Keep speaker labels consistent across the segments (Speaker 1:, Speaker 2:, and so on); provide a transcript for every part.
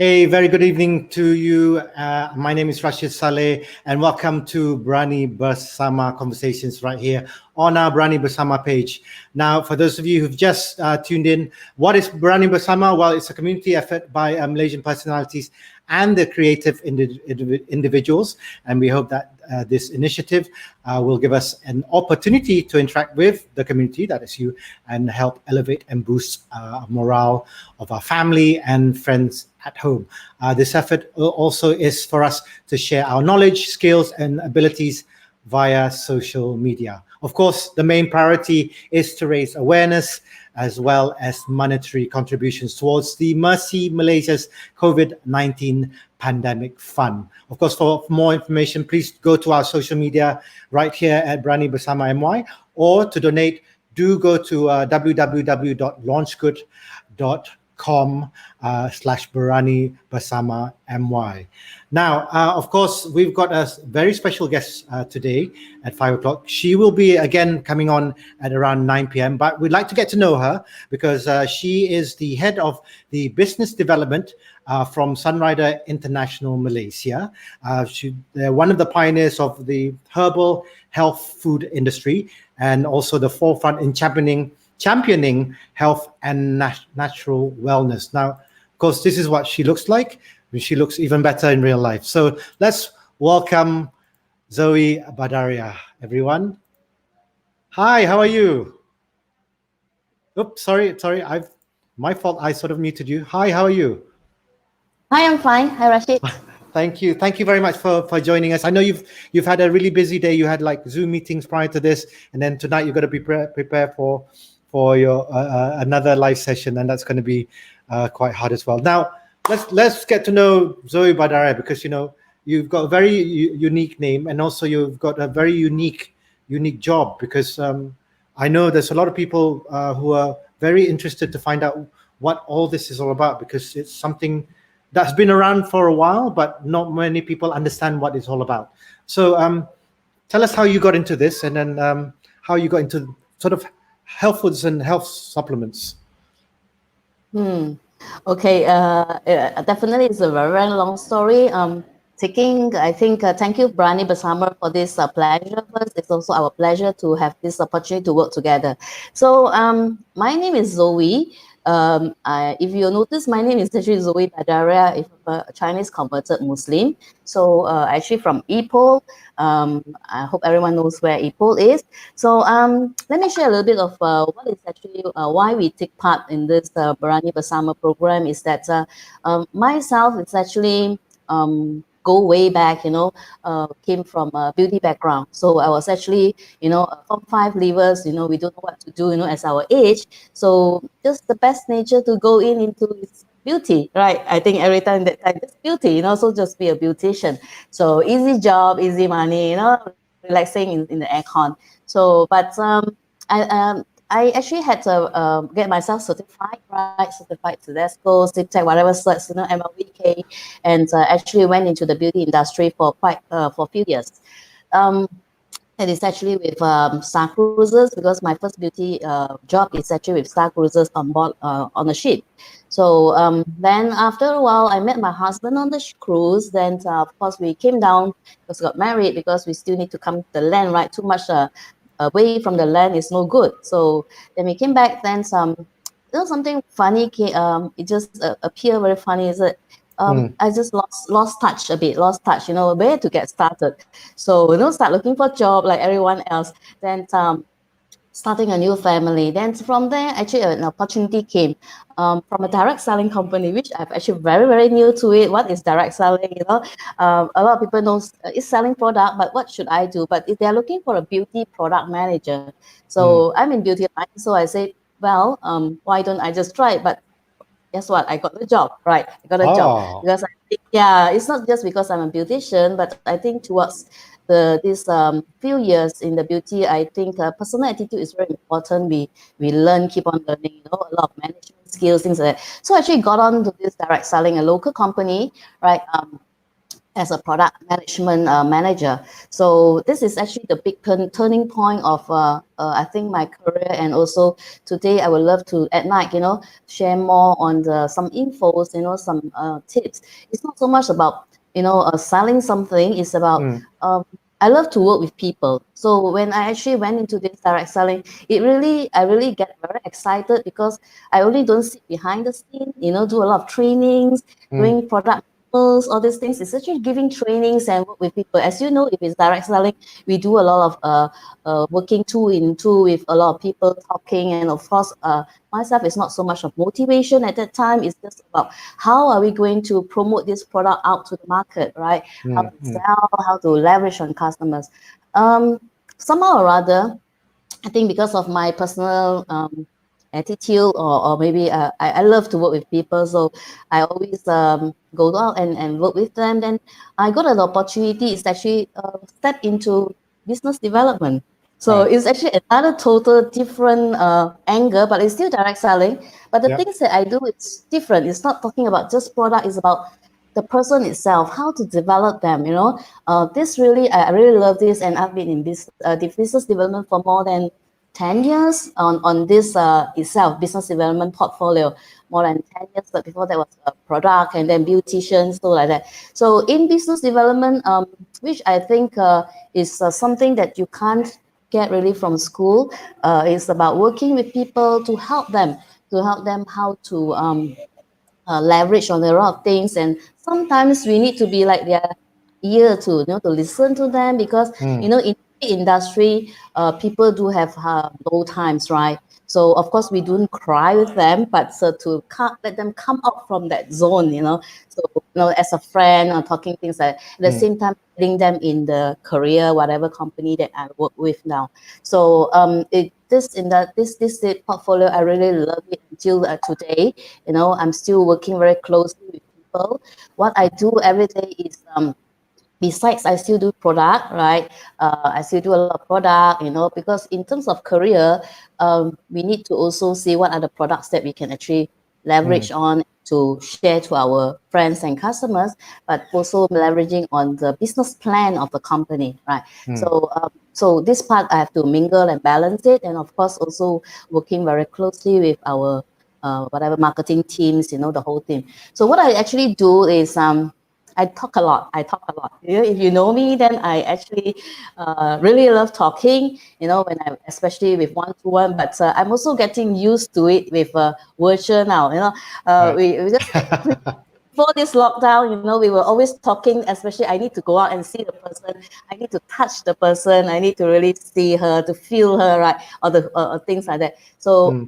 Speaker 1: A very good evening to you. My name is Rashid, Salleh, and welcome to Berani Bersama Conversations right here on our Berani Bersama page. Now, for those of you who've just tuned in, what is Berani Bersama? Well, it's a community effort by Malaysian personalities and the creative individuals, and we hope that this initiative will give us an opportunity to interact with the community, that is you, and help elevate and boost morale of our family and friends at home. This effort also is for us to share our knowledge, skills, and abilities via social media. Of course, the main priority is to raise awareness as well as monetary contributions towards the Mercy Malaysia's COVID-19 Pandemic Fund. Of course, for more information, please go to our social media right here at Berani Bersama MY, or to donate, do go to www.launchgood.com/Berani Bersama MY. Now, of course, we've got a very special guest today at 5 o'clock. She will be again coming on at around 9 p.m., but we'd like to get to know her because she is the head of the business development from Sunrider International Malaysia. They're one of the pioneers of the herbal health food industry and also the forefront in championing health and natural wellness. Now, of course, this is what she looks like. She looks even better in real life. So let's welcome Zoe Badariah, everyone. Hi, how are you? Oops, sorry, my fault. I sort of muted you. Hi, how are you?
Speaker 2: Hi, I'm fine. Hi, Rashid.
Speaker 1: Thank you very much for joining us. I know you've had a really busy day. You had like Zoom meetings prior to this, and then tonight you're going to be prepare for your another live session, and that's going to be quite hard as well. Now let's get to know Zoe Badariah, because you've got a very unique name, and also you've got a very unique job, because I know there's a lot of people who are very interested to find out what all this is all about, because it's something that's been around for a while, but not many people understand what it's all about. So tell us how you got into this, and then how you got into sort of health foods and health supplements.
Speaker 2: Okay, definitely it's a very, very long story. Thank you, Berani Bersama, for this pleasure. First, it's also our pleasure to have this opportunity to work together. So my name is Zoe. If you notice, my name is actually Zoe Badariah, if a Chinese converted Muslim. So actually from Ipoh. I hope everyone knows where Ipoh is. So let me share a little bit of what is actually why we take part in this Berani Bersama program. Is that myself, it's actually go way back, came from a beauty background. So I was actually, Form 5 leavers, we don't know what to do, as our age. So just the best nature to go into is beauty, right? I think every time that time, just beauty, so just be a beautician. So easy job, easy money, relaxing in the aircon. So, but I actually had to get myself certified, right? Certified to Tesco, CTEC, whatever certs, MLVK, and actually went into the beauty industry for a few years. And it's actually with Star Cruises, because my first beauty job is actually with Star Cruises on board on a ship. So then after a while, I met my husband on the cruise. Then of course we came down because we got married, because we still need to come to the land, right? Too much away from the land is no good. So then we came back. Then something funny came. It just appeared very funny. Is that I just lost touch, where to get started. So start looking for a job like everyone else. Then starting a new family. Then from there, actually an opportunity came from a direct selling company, which I'm actually very, very new to it. What is direct selling? A lot of people know it's selling product, but what should I do? But if they're looking for a beauty product manager, so I'm in beauty line, so I said, well, why don't I just try it? But guess what? I got the job, right? I got a job because I think, it's not just because I'm a beautician, but I think towards this few years in the beauty, I think personal attitude is very important. We learn, keep on learning, a lot of management skills, things like that. So I actually got on to this direct selling, a local company, right? as a product management manager. So this is actually the big turning point of I think my career, and also today I would love to at night, share more on some infos, some tips. It's not so much about selling something. It's about I love to work with people. So when I actually went into this direct selling, I really get very excited, because I only don't sit behind the scene, do a lot of trainings, doing product all these things. It's actually giving trainings and work with people. As you know, if it's direct selling, we do a lot of working two in two with a lot of people talking. And of course, myself, is not so much of motivation at that time. It's just about how are we going to promote this product out to the market, right? How to sell, how to leverage on customers. Somehow or other, I think because of my personal attitude, or maybe I love to work with people, so I always go out and work with them. Then I got an opportunity. It's actually step into business development. So it's actually another total different angle, but it's still direct selling. But the things that I do, it's different. It's not talking about just product. It's about the person itself, how to develop them. This really, I really love this, and I've been in this business development for more than 10 years on this itself, business development portfolio, more than 10 years. But before that was a product, and then beautician, so like that. So in business development, which I think is something that you can't get really from school, is about working with people to help them how to leverage on a lot of things. And sometimes we need to be like their ear to to listen to them, because in the industry, people do have low times, right? So of course we don't cry with them, but to let them come out from that zone, so as a friend, or talking things like, at the same time leading them in the career, whatever company that I work with now. So this portfolio, I really love it until today. I'm still working very closely with people. What I do every day is, besides, I still do product, right? I still do a lot of product, because in terms of career, we need to also see what are the products that we can actually leverage on to share to our friends and customers, but also leveraging on the business plan of the company, right? So this part I have to mingle and balance it, and of course also working very closely with our whatever marketing teams, the whole team. So what I actually do is I talk a lot. If you know me, then I actually really love talking, when I, especially with one-to-one, but I'm also getting used to it with virtual now. We just before this lockdown, we were always talking, especially I need to go out and see the person. I need to touch the person. I need to really see her, to feel her, right? Or the things like that. So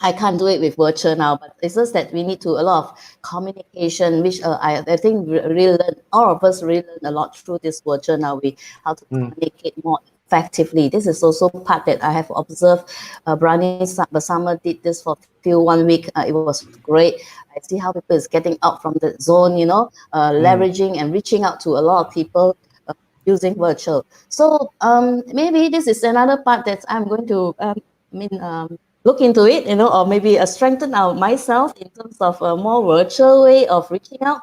Speaker 2: I can't do it with virtual now, but it's just that we need to a lot of communication, which I think we really learn, all of us really learn a lot through this virtual now. How to communicate more effectively. This is also part that I have observed. Berani Bersama did this for one week. It was great. I see how people is getting out from the zone, leveraging and reaching out to a lot of people using virtual. So maybe this is another part that I'm going to look into it, or maybe strengthen myself in terms of a more virtual way of reaching out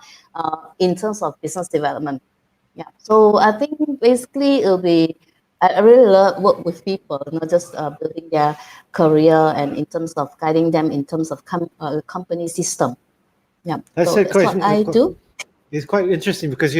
Speaker 2: in terms of business development. Yeah. So I think basically it'll be, I really love work with people, not just building their career, and in terms of guiding them in terms of company system. Yeah.
Speaker 1: That's
Speaker 2: So that's what I do.
Speaker 1: It's quite interesting because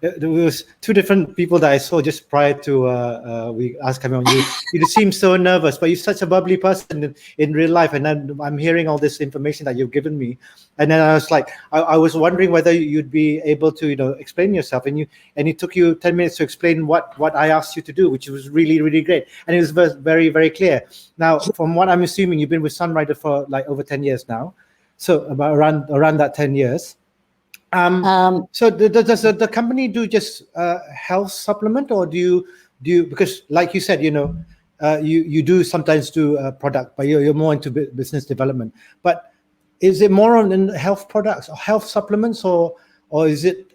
Speaker 1: there was two different people that I saw just prior to we asked coming on. You seem so nervous, but you're such a bubbly person in real life, and then I'm hearing all this information that you've given me, and then I was like, I was wondering whether you'd be able to explain yourself, and it took you 10 minutes to explain what I asked you to do, which was really, really great, and it was very, very clear. Now, from what I'm assuming, you've been with Sunrider for like over 10 years now, so about around that 10 years. So does the company do just health supplement, or do you because like you said, you do sometimes do product, but you're more into business development. But is it more on health products or health supplements, or is it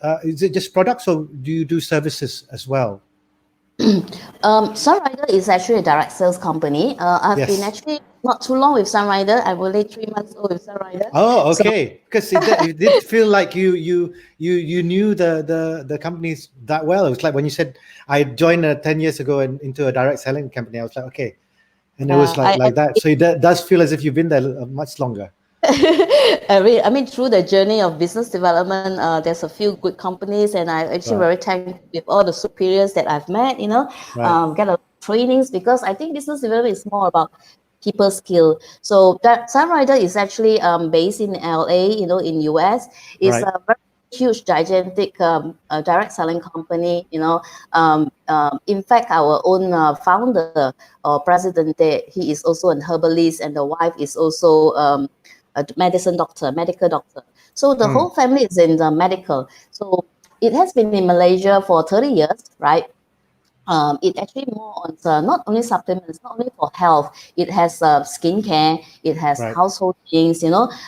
Speaker 1: just products, or do you do services as well?
Speaker 2: Sunrider is actually a direct sales company. I've been
Speaker 1: Yes.
Speaker 2: actually not too long with Sunrider. I'm only 3 months old with Sunrider.
Speaker 1: Oh,
Speaker 2: So
Speaker 1: okay. Because it did feel like you knew the companies that well. It was like when you said I joined 10 years ago and into a direct selling company. I was like, okay, and it was
Speaker 2: I
Speaker 1: like that. So it does feel as if you've been there much longer.
Speaker 2: I mean, through the journey of business development, there's a few good companies, and I actually
Speaker 1: Right.
Speaker 2: very thankful with all the superiors that I've met.
Speaker 1: Right.
Speaker 2: Get a lot of trainings because I think business development is more about people skill. So that Sunrider is actually based in LA, in US. It's
Speaker 1: Right.
Speaker 2: a very huge, gigantic direct selling company. In fact, our own founder or president there, he is also an herbalist, and the wife is also a medical doctor. So the whole family is in the medical. So it has been in Malaysia for 30 years, right? It actually more on not only supplements, not only for health. It has skincare, it has
Speaker 1: Right.
Speaker 2: household things,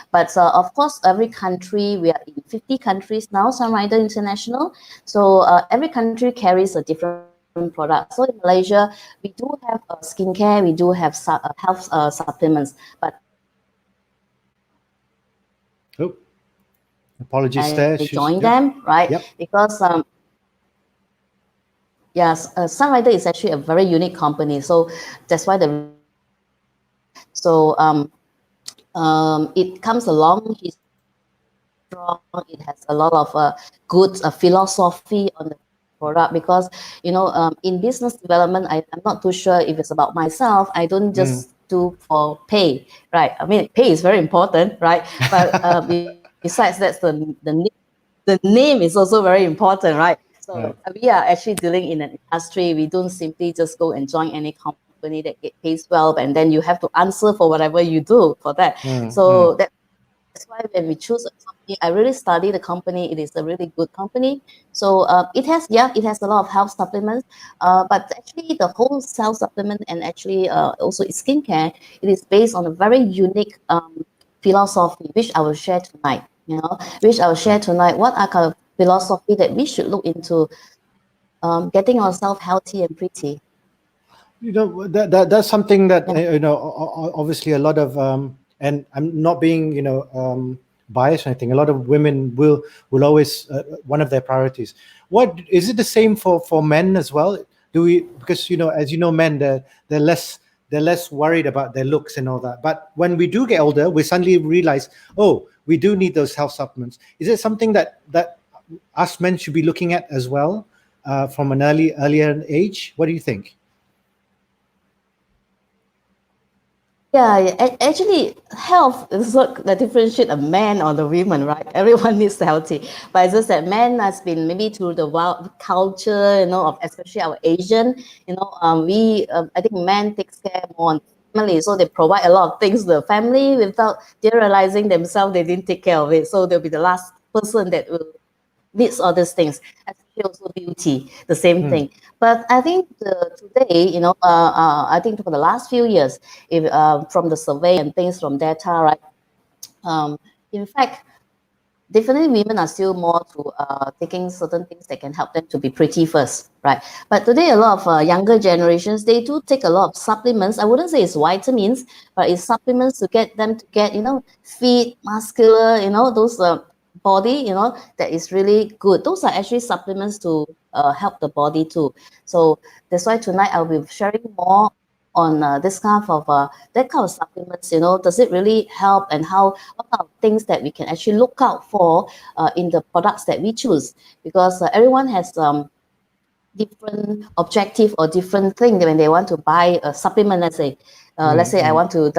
Speaker 2: But of course, every country, we are in 50 countries now, Sunrider International. So every country carries a different product. So in Malaysia, we do have skincare, we do have health supplements, but
Speaker 1: Oh, apologies
Speaker 2: I
Speaker 1: there.
Speaker 2: join
Speaker 1: Yep.
Speaker 2: them, right?
Speaker 1: Yep.
Speaker 2: Because yes, Sunrider is actually a very unique company, so that's why it comes along. He's strong. It has a lot of good philosophy on the product because in business development, I'm not too sure if it's about myself. I don't just do for pay, right? I mean, pay is very important, right? But besides that, the name is also very important, right? So
Speaker 1: Right.
Speaker 2: we are actually dealing in an industry. We don't simply just go and join any company that pays well, and then you have to answer for whatever you do for that. So that's why when we choose a company, I really study the company. It is a really good company. So it has a lot of health supplements, but actually the whole health supplement and actually also its skincare, it is based on a very unique philosophy, which I will share tonight. Which I will share tonight. What are kind of philosophy that we should look into getting ourselves healthy and pretty?
Speaker 1: That's something that
Speaker 2: Yeah.
Speaker 1: obviously a lot of and I'm not being biased or anything. A lot of women will always one of their priorities. What is it the same for men as well? Do we, because as you know, men they're less worried about their looks and all that. But when we do get older, we suddenly realize, oh, we do need those health supplements. Is it something that us men should be looking at as well from an earlier age? What do you think?
Speaker 2: Yeah, actually, health is not the differentiate a man or the women, right? Everyone needs healthy, but it's just that man has been maybe through the wild culture, of especially our Asian, I think men takes care more on family, so they provide a lot of things to the family without they realizing themselves they didn't take care of it, so they'll be the last person that will needs all these things, especially also beauty, the same thing. But I think today, I think for the last few years, if from the survey and things from data, right? In fact, definitely women are still more to taking certain things that can help them to be pretty first, right? But today, a lot of younger generations, they do take a lot of supplements. I wouldn't say it's vitamins, but it's supplements to get them to get, fit, muscular, those body, that is really good. Those are actually supplements to help the body too. So that's why tonight I'll be sharing more on this kind of that kind of supplements. Does it really help, and what kind of things that we can actually look out for in the products that we choose, because everyone has different objective or different thing when they want to buy a supplement. Let's say I want to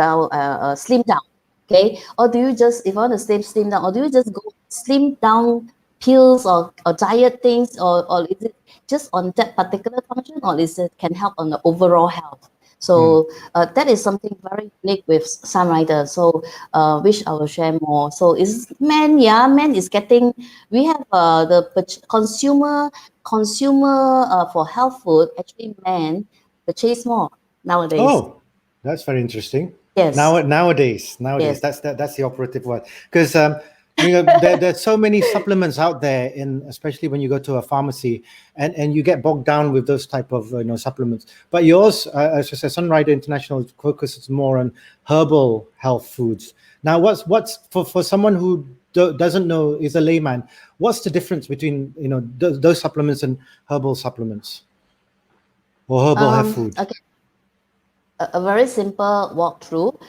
Speaker 2: slim down, okay? Or do you just, if I want to slim down, or do you just go slim down pills or diet things, or is it just on that particular function, or is it can help on the overall health? So that is something very unique with Sunrider. So which I will share more. So is man is getting, we have consumer for health food, actually men purchase more nowadays.
Speaker 1: Oh, that's very interesting.
Speaker 2: Yes,
Speaker 1: Nowadays,
Speaker 2: yes.
Speaker 1: that's the operative word. Because There's so many supplements out there, especially when you go to a pharmacy, and you get bogged down with those type of supplements. But yours, as I said, Sunrider International focuses more on herbal health foods. Now, what's for someone who doesn't know, is a layman, what's the difference between those supplements and herbal supplements or herbal health food?
Speaker 2: Okay. A very simple walkthrough.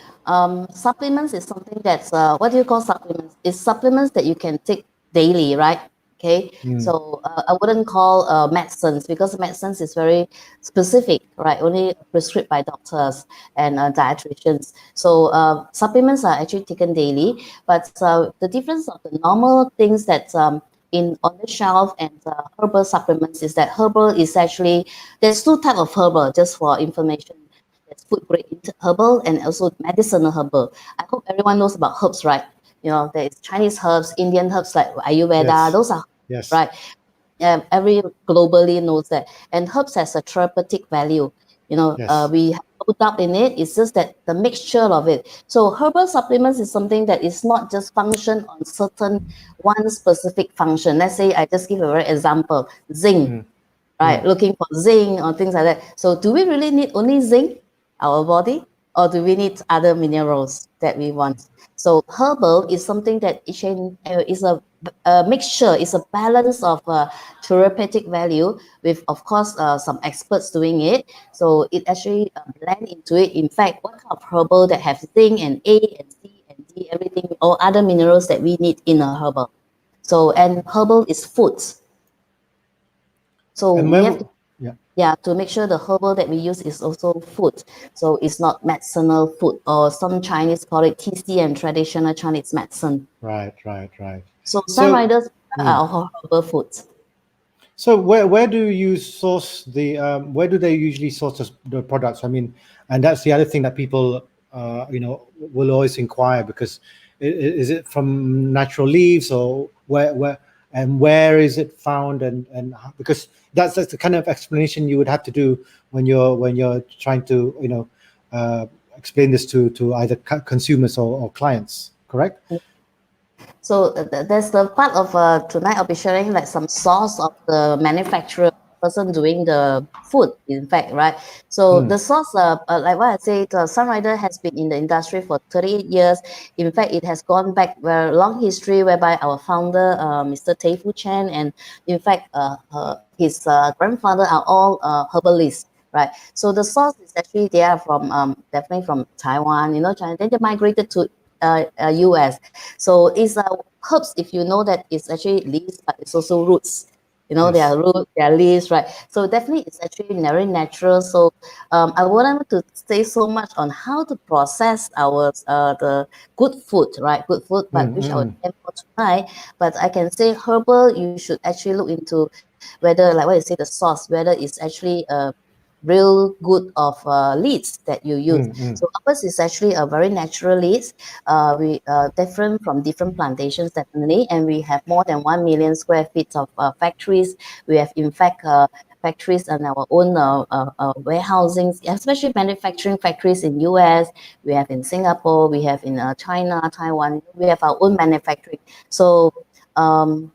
Speaker 2: Supplements is something that's what do you call supplements? It's supplements that you can take daily, right? Okay, so I wouldn't call medicines, because medicines is very specific, right? Only prescribed by doctors and dietitians. So supplements are actually taken daily, but the difference of the normal things that on the shelf and herbal supplements is that herbal is actually, there's two type of herbal, just for information. There's food grade herbal and also medicinal herbal. I hope everyone knows about herbs, right? There is Chinese herbs, Indian herbs like Ayurveda.
Speaker 1: Yes.
Speaker 2: Those are
Speaker 1: yes,
Speaker 2: right. Every globally knows that, and herbs has a therapeutic value.
Speaker 1: Yes.
Speaker 2: We have put up in it. It's just that the mixture of it. So herbal supplements is something that is not just function on certain one specific function. Let's say I just give a very example, zinc. Right, looking for zinc or things like that. So do we really need only zinc, our body, or do we need other minerals that we want? So herbal is something that is a mixture, is a balance of therapeutic value with, of course, some experts doing it. So it actually blend into it. In fact, what kind of herbal that have zinc and A and C and D, everything, or other minerals that we need in a herbal. So, and herbal is foods. So we have to make sure the herbal that we use is also food. So it's not medicinal food, or some Chinese call it TCM, traditional Chinese medicine.
Speaker 1: Right.
Speaker 2: So Sunriders are herbal foods.
Speaker 1: So where do you source where do they usually source the products? I mean, and that's the other thing that people will always inquire, because is it from natural leaves, or where is it found, and because that's the kind of explanation you would have to do when you're trying to explain this to either consumers or clients, correct?
Speaker 2: So there's the part of tonight I'll be sharing like some source of the manufacturer, person doing the food, in fact, right? So the source, like what I said, Sunrider has been in the industry for 38 years. In fact, it has gone back very long history, whereby our founder, Mr. Teifu Chen, and in fact, his grandfather are all herbalists. Right, so the source is actually they are from definitely from Taiwan, China. Then they migrated to US. So it's herbs. If you know that it's actually leaves, but it's also roots.
Speaker 1: Yes.
Speaker 2: They are roots, they are leaves, right? So definitely it's actually very natural. So I wouldn't want to say so much on how to process our the good food, right? Good food, but which I will aim for tonight. But I can say herbal, you should actually look into whether, like what you say, the source, whether it's actually real good of leads that you use. So ours is actually a very natural leads. We different from different plantations, definitely, and we have more than 1 million square feet of factories. We have, in fact, factories and our own warehousing, especially manufacturing factories in US. We have in Singapore. We have in China, Taiwan. We have our own manufacturing. So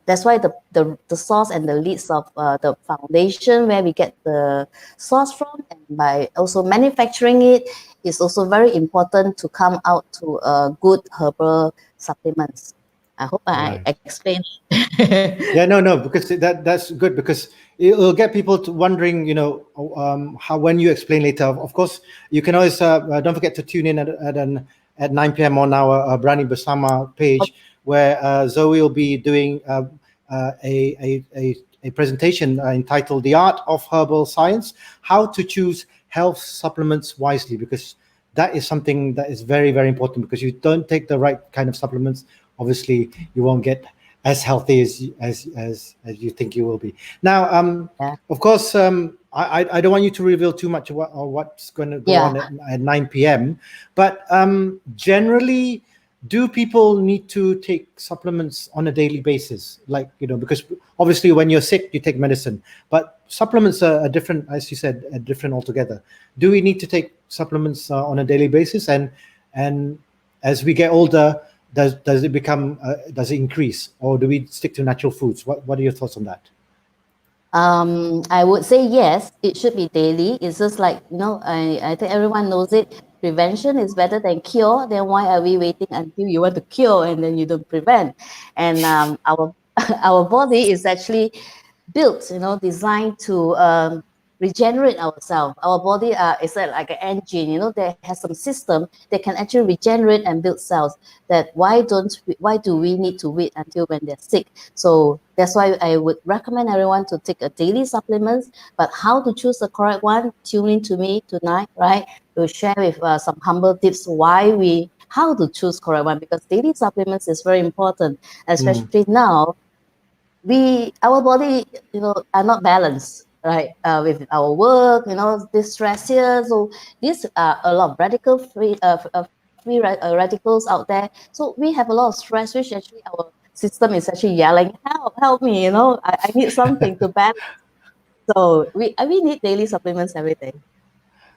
Speaker 2: that's why the source and the leads of the foundation where we get the source from, and by also manufacturing it, is also very important to come out to good herbal supplements. I hope I explained.
Speaker 1: Yeah, no, because that's good, because it'll get people to wondering, how, when you explain later. Of course, you can always don't forget to tune in at 9 p.m. on our Berani Bersama page, where Zoe will be doing a presentation entitled "The Art of Herbal Science: How to Choose Health Supplements Wisely," because that is something that is very, very important. Because you don't take the right kind of supplements, obviously you won't get as healthy as you think you will be. Now, of course, I don't want you to reveal too much of what's going to go on at 9 p.m. But generally, do people need to take supplements on a daily basis? Like, because obviously when you're sick, you take medicine, but supplements are different, as you said, are different altogether. Do we need to take supplements on a daily basis? And as we get older, does it become does it increase, or do we stick to natural foods? What are your thoughts on that?
Speaker 2: I would say yes, it should be daily. It's just like, I think everyone knows it. Prevention is better than cure. Then why are we waiting until you want to cure and then you don't prevent? And our our body is actually built, designed to regenerate ourselves. Our body is like an engine, that has some system that can actually regenerate and build cells. That why do we need to wait until when they're sick? So that's why I would recommend everyone to take a daily supplements. But how to choose the correct one? Tune in to me tonight, right? To share with some humble tips how to choose correct one, because daily supplements is very important, especially now. Our body, are not balanced, right? With our work, this stress here. So these are a lot of radicals out there. So we have a lot of stress, which actually our system is actually yelling, help me, I need something to balance. So we need daily supplements every day.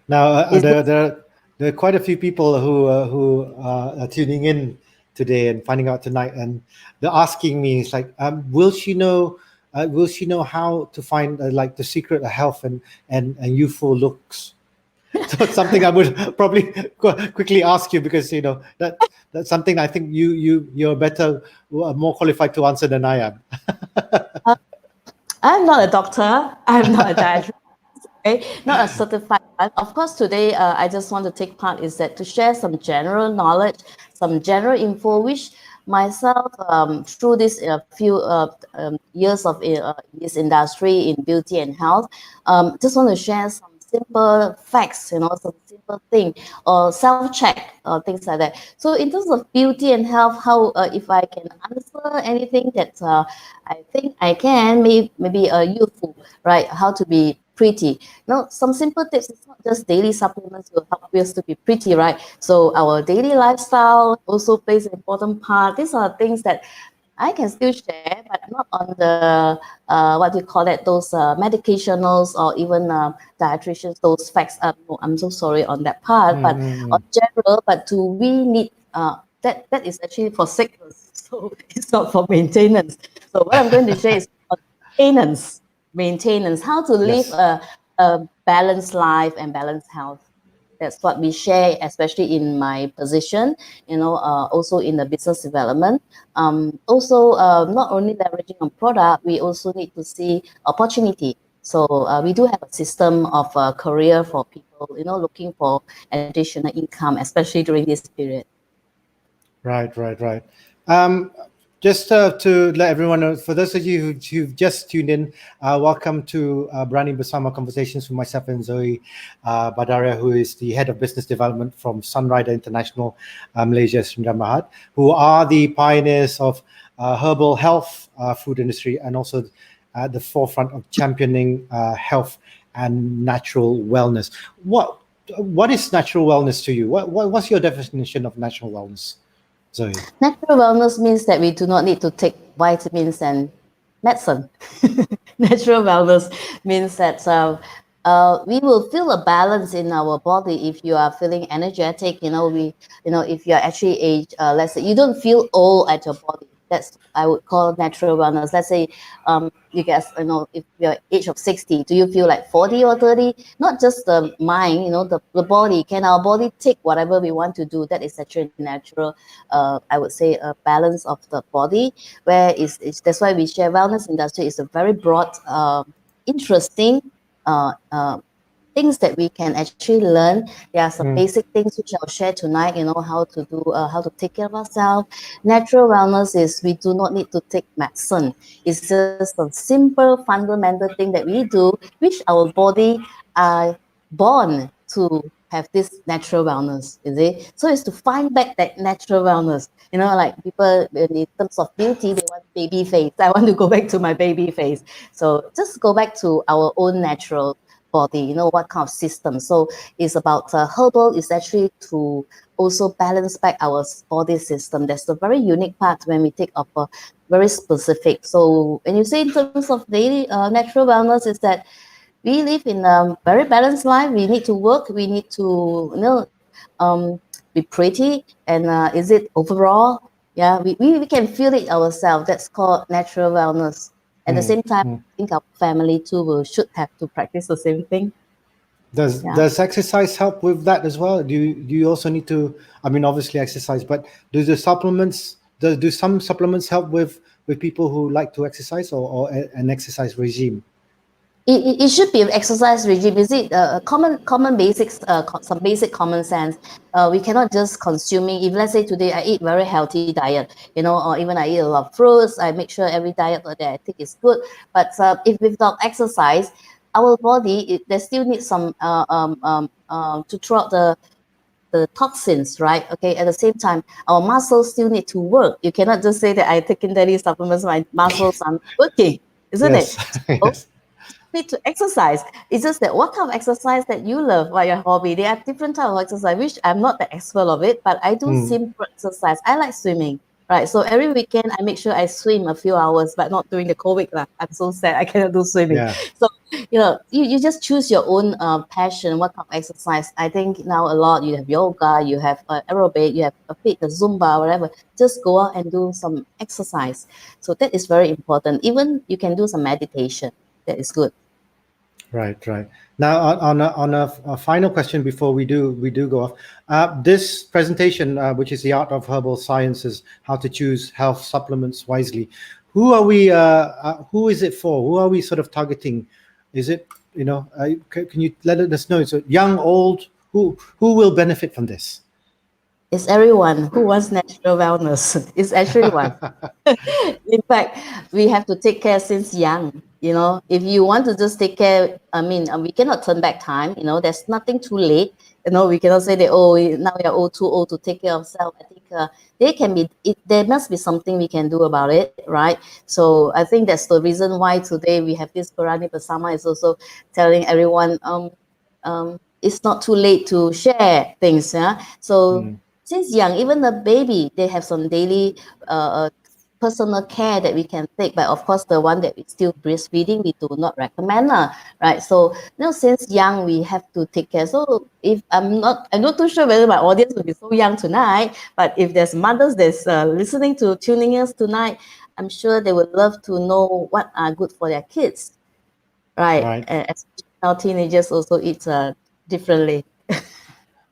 Speaker 1: Now,
Speaker 2: Is this
Speaker 1: there are quite a few people who are tuning in today and finding out tonight, and they're asking me, it's like, will she know how to find like the secret of health and youthful looks? So it's something I would probably quickly ask you, because that's something I think you're better, more qualified to answer than I am.
Speaker 2: I'm not a doctor. I'm not a dietitian. Okay, not a certified one. Of course, today I just want to take part is that to share some general knowledge, some general info, which myself through this few years of this industry in beauty and health, just want to share some simple facts, some simple thing or self-check or things like that. So in terms of beauty and health, how if I can answer anything that I think I can, maybe youthful, right? How to be pretty. Now, some simple tips. It's not just daily supplements will help us to be pretty, right? So our daily lifestyle also plays an important part. These are things that I can still share, but not on the what do you call it? Those medicationals or even dietitians. Those facts. No, I'm so sorry on that part. But on general, but do we need that is actually for sickness, so it's not for maintenance. So what I'm going to share is on maintenance, how to live
Speaker 1: Yes.
Speaker 2: a balanced life and balanced health. That's what we share, especially in my position, also in the business development. Also, not only leveraging on product, we also need to see opportunity. So we do have a system of career for people, looking for additional income, especially during this period.
Speaker 1: Right. Just to let everyone know, for those of you who've just tuned in, welcome to Berani Bersama Conversations with myself and Zoe Badariah, who is the head of business development from Sunrider International, Malaysia, Sdn Bhd, who are the pioneers of herbal health food industry, and also at the forefront of championing health and natural wellness. What is natural wellness to you? What's your definition of natural wellness, Zoe?
Speaker 2: Natural wellness means that we do not need to take vitamins and medicine. Natural wellness means that we will feel a balance in our body if you are feeling energetic. If you're actually aged, let's say you don't feel old at your body. That's I would call natural wellness. Let's say you guys, if you're age of 60, do you feel like 40 or 30? Not just the mind, the body. Can our body take whatever we want to do? That is actually natural. I would say a balance of the body, where that's why we share wellness industry is a very broad, interesting things that we can actually learn. There are some basic things which I'll share tonight, how to do, how to take care of ourselves. Natural wellness is we do not need to take medicine. It's just a simple fundamental thing that we do, which our body are born to have this natural wellness, is it? So it's to find back that natural wellness. Like people in terms of beauty, they want baby face. I want to go back to my baby face. So just go back to our own natural body, what kind of system. So it's about herbal is actually to also balance back our body system. That's the very unique part when we take up a very specific. So when you say in terms of daily natural wellness, is that we live in a very balanced life. We need to work. We need to, be pretty. And is it overall? Yeah, we can feel it ourselves. That's called natural wellness. At the same time, I think our family too should have to practice the same thing. Yeah.
Speaker 1: Does exercise help with that as well? Do you also need to? I mean, obviously exercise, but do some supplements help with people who like to exercise, or an exercise regime?
Speaker 2: It should be an exercise regime. Is it common basics, some basic common sense? We cannot just consuming. If let's say today I eat very healthy diet, or even I eat a lot of fruits, I make sure every diet that I take is good. But if without exercise, our body there still needs some to throw out the toxins, right? Okay. At the same time, our muscles still need to work. You cannot just say that I taking daily supplements, my muscles aren't working, isn't it?
Speaker 1: Yes,
Speaker 2: So
Speaker 1: yes.
Speaker 2: need to exercise. It's just that what kind of exercise that you love, what your hobby. There are different types of exercise, which I'm not the expert of it, but I do simple exercise. I like swimming, right? So every weekend I make sure I swim a few hours, but not during the COVID lah. I'm so sad I cannot do swimming.
Speaker 1: Yeah.
Speaker 2: So you just choose your own passion, what kind of exercise. I think now a lot you have yoga, you have aerobic, you have a fit, the Zumba, whatever. Just go out and do some exercise. So that is very important. Even you can do some meditation. That is good.
Speaker 1: Right, right. Now, on a final question before we do go off, this presentation, which is the art of herbal sciences, how to choose health supplements wisely. Who are we? Who is it for? Who are we sort of targeting? Is it can you let us know? So young, old, who will benefit from this?
Speaker 2: It's everyone who wants natural wellness. It's everyone. In fact, we have to take care since young. If you want to just take care, I mean, we cannot turn back time. There's nothing too late. We cannot say that, now you're too old to take care of self. I think there must be something we can do about it, right? So I think that's the reason why today we have this Berani Bersama is also telling everyone, it's not too late to share things. Yeah. So since young, even the baby, they have some daily personal care that we can take, but of course the one that is still breastfeeding we do not recommend, right? So since young we have to take care. So if I'm not too sure whether my audience will be so young tonight, but if there's mothers that's listening to tuning us tonight, I'm sure they would love to know what are good for their kids, right? Especially now teenagers also eat differently.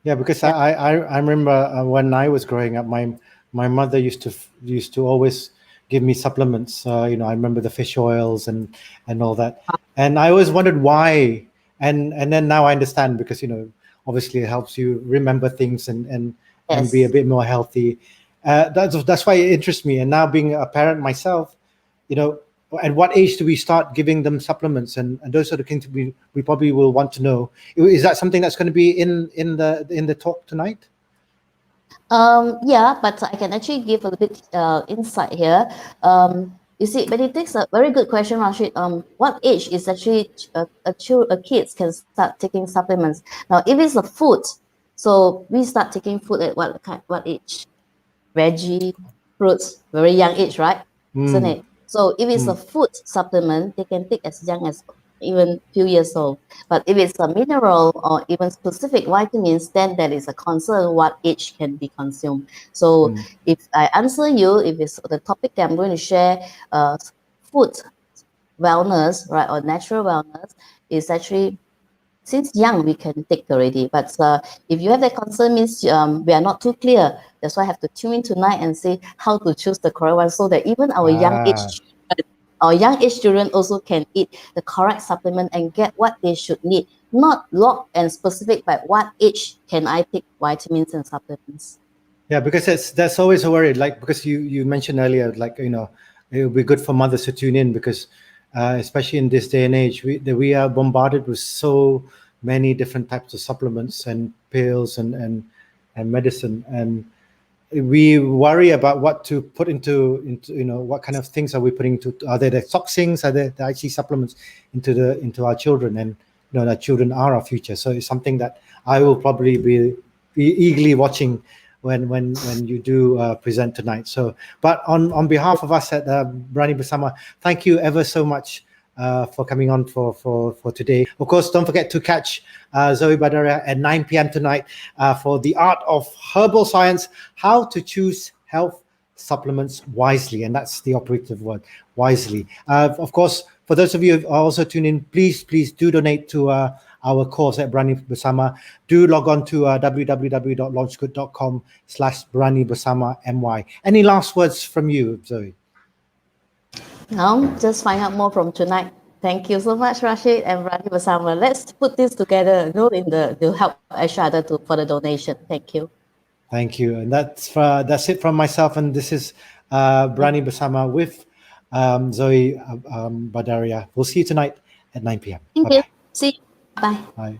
Speaker 1: Yeah, because I remember when I was growing up, my mother used to always give me supplements. I remember the fish oils and all that, and I always wondered why. And then now I understand, because obviously it helps you remember things and be a bit more healthy. That's why it interests me. And now being a parent myself, at what age do we start giving them supplements, and those sort of things we probably will want to know. Is that something that's going to be in the talk tonight?
Speaker 2: Yeah, but I can actually give a little bit insight here. You see, but it takes a very good question, Rashid. What age is actually kids can start taking supplements? Now, if it's a food, so we start taking food at what age? Veggie, fruits, very young age, right? Isn't it? So if it's a food supplement, they can take as young as even few years old. But if it's a mineral or even specific vitamins, then that is a concern what age can be consumed. So if I answer you, if it's the topic that I'm going to share, food wellness, right, or natural wellness, is actually since young we can take already. But if you have that concern, means we are not too clear. That's why I have to tune in tonight and see how to choose the correct one, so that even our young age children also can eat the correct supplement and get what they should need, not locked and specific by what age can I take vitamins and supplements.
Speaker 1: Yeah, because that's always a worry. Like, because you mentioned earlier, like it would be good for mothers to tune in, because especially in this day and age, we are bombarded with so many different types of supplements and pills and medicine, and we worry about what to put into what kind of things are we putting into. Are there the toxins? Are there the actually supplements into our children? And our children are our future. So it's something that I will probably be eagerly watching when you do present tonight. So, but on behalf of us at Berani Bersama, thank you ever so much for coming on for today. Of course, don't forget to catch Zoe Badariah at 9 p.m. tonight for the art of herbal science, how to choose health supplements wisely, and that's the operative word, wisely. Of course, for those of you who are also tuned in, please do donate to our cause at Berani Bersama. Do log on to www.launchgood.com/Berani Bersama MY. Any last words from you, Zoe?
Speaker 2: No, just find out more from tonight. Thank you so much, Rashid and Berani Bersama. Let's put this together, to help each other for the donation. Thank you.
Speaker 1: Thank you. And that's it from myself. And this is Berani Bersama with Zoe Badariah. We'll see you tonight at 9 p.m.
Speaker 2: Thank you. See you. Bye.
Speaker 1: Bye.